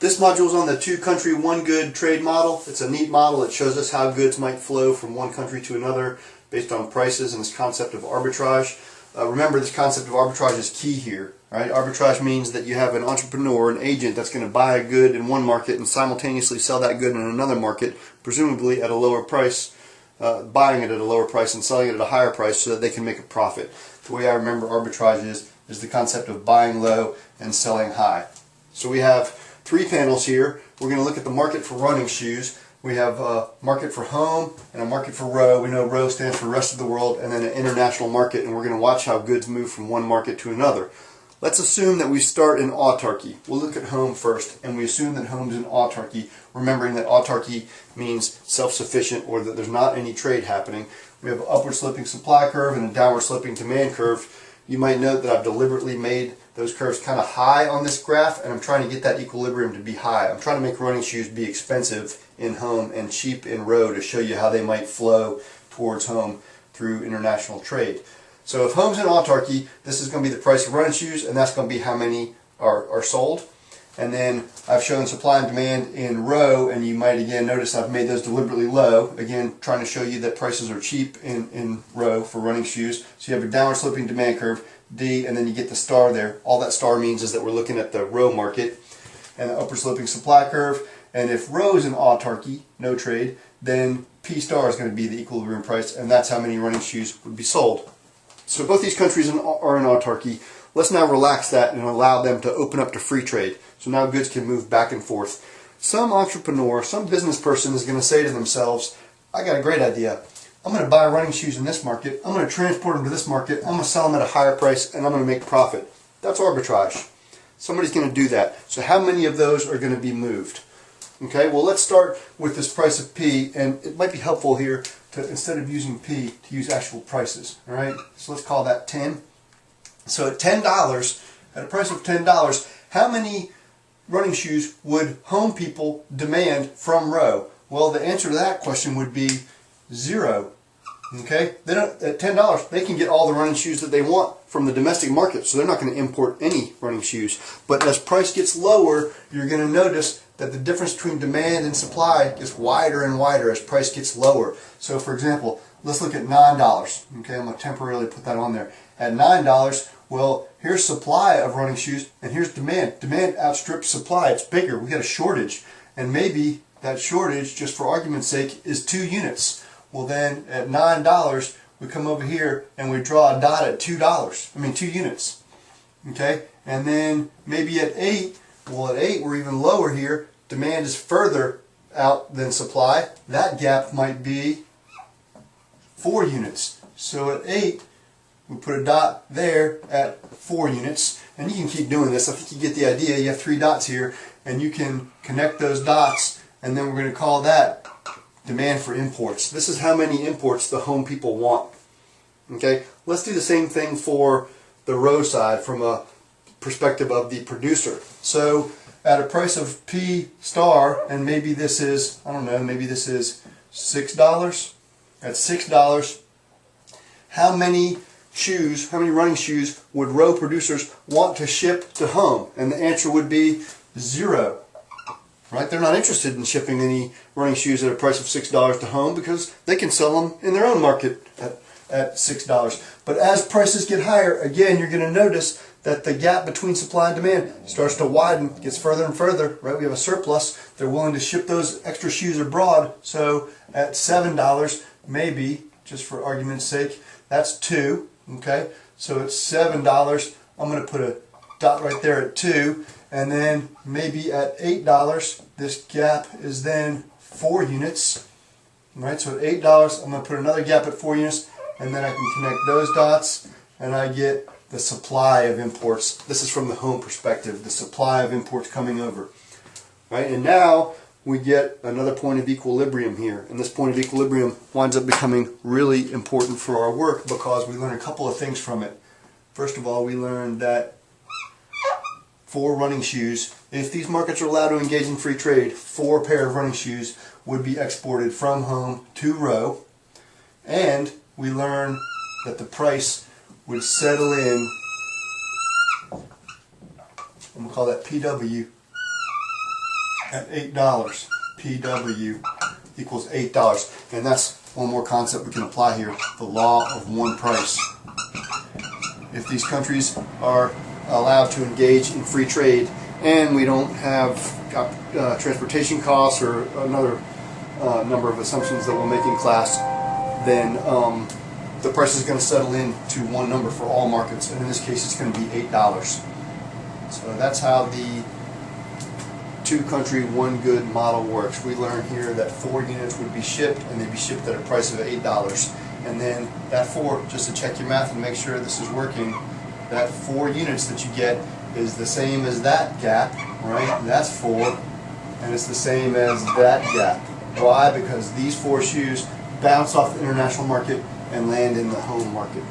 This module is on the two country, one good trade model. It's a neat model. It shows us how goods might flow from one country to another based on prices and this concept of arbitrage. Remember, this concept of arbitrage is key here. Right? Arbitrage means that you have an entrepreneur, an agent that's going to buy a good in one market and simultaneously sell that good in another market, presumably at a lower price, buying it at a lower price and selling it at a higher price so that they can make a profit. The way I remember arbitrage is the concept of buying low and selling high. So we have three panels here. We're going to look at the market for running shoes. We have a market for home and a market for row. We know row stands for rest of the world, and then an international market, and we're going to watch how goods move from one market to another. Let's assume that we start in autarky. We'll look at home first, and we assume that home's in autarky, remembering that autarky means self-sufficient or that there's not any trade happening. We have an upward sloping supply curve and a downward sloping demand curve. You might note that I've deliberately made those curves kind of high on this graph, and I'm trying to get that equilibrium to be high. I'm trying to make running shoes be expensive in home and cheap in row to show you how they might flow towards home through international trade. So if home's in autarky, this is going to be the price of running shoes, and that's going to be how many are sold. And then I've shown supply and demand in row, and you might again notice I've made those deliberately low, again trying to show you that prices are cheap in row for running shoes. So you have a downward sloping demand curve, D, and then you get the star there. All that star means is that we're looking at the row market, and the upward sloping supply curve. And if row is in autarky, no trade, then P star is going to be the equilibrium price, and that's how many running shoes would be sold. So both these countries are in autarky. Let's now relax that and allow them to open up to free trade. So now goods can move back and forth. Some entrepreneur, some business person is going to say to themselves, I got a great idea. I'm going to buy running shoes in this market. I'm going to transport them to this market. I'm going to sell them at a higher price, and I'm going to make profit. That's arbitrage. Somebody's going to do that. So how many of those are going to be moved? Okay, well, let's start with this price of P, and it might be helpful here to, instead of using P, to use actual prices. All right, so let's call that 10. So at $10, at a price of $10, how many running shoes would home people demand from row? Well, the answer to that question would be 0. Okay, they don't, at $10 they can get all the running shoes that they want from the domestic market, so they're not going to import any running shoes. But as price gets lower, you're going to notice that the difference between demand and supply gets wider and wider as price gets lower. So for example, let's look at $9. Okay, I'm going to temporarily put that on there. At $9, well, here's supply of running shoes and here's demand. Demand outstrips supply. It's bigger. We got a shortage, and maybe that shortage, just for argument's sake, is 2 units. Well, then at $9 we come over here and we draw a dot at $2. 2 units. Okay, and then maybe at 8, well, at 8 we're even lower here. Demand is further out than supply. That gap might be 4 units. So at 8 we put a dot there at 4 units, and you can keep doing this. I think you get the idea. You have 3 dots here, and you can connect those dots, and then we're going to call that demand for imports. This is how many imports the home people want. Okay, let's do the same thing for the row side from a perspective of the producer. So at a price of P star, and maybe this is, I don't know, maybe this is $6. At $6, how many shoes, how many running shoes would row producers want to ship to home? And the answer would be 0. Right? They're not interested in shipping any running shoes at a price of $6 to home because they can sell them in their own market at $6. But as prices get higher, again, you're going to notice that the gap between supply and demand starts to widen, gets further and further. Right? We have a surplus. They're willing to ship those extra shoes abroad. So at $7, maybe, just for argument's sake, that's 2. Okay, so at $7, I'm going to put a dot right there at 2, and then maybe at $8, this gap is then 4 units. Right, so at $8, I'm going to put another gap at 4 units, and then I can connect those dots, and I get the supply of imports. This is from the home perspective, the supply of imports coming over. Right, and now we get another point of equilibrium here, and this point of equilibrium winds up becoming really important for our work because we learn a couple of things from it. First of all, we learned that for running shoes, if these markets are allowed to engage in free trade, 4 pair of running shoes would be exported from home to row, and we learn that the price would settle in, I'm going to call that PW, at $8. PW equals $8. And that's one more concept we can apply here, the law of one price. If these countries are allowed to engage in free trade and we don't have transportation costs or another number of assumptions that we'll make in class, then the price is going to settle in to one number for all markets, and in this case it's going to be $8. So that's how the two country, one good model works. We learned here that 4 units would be shipped, and they'd be shipped at a price of $8. And then that 4, just to check your math and make sure this is working, that 4 units that you get is the same as that gap, right? And that's 4, and it's the same as that gap. Why? Because these 4 shoes bounce off the international market and land in the home market.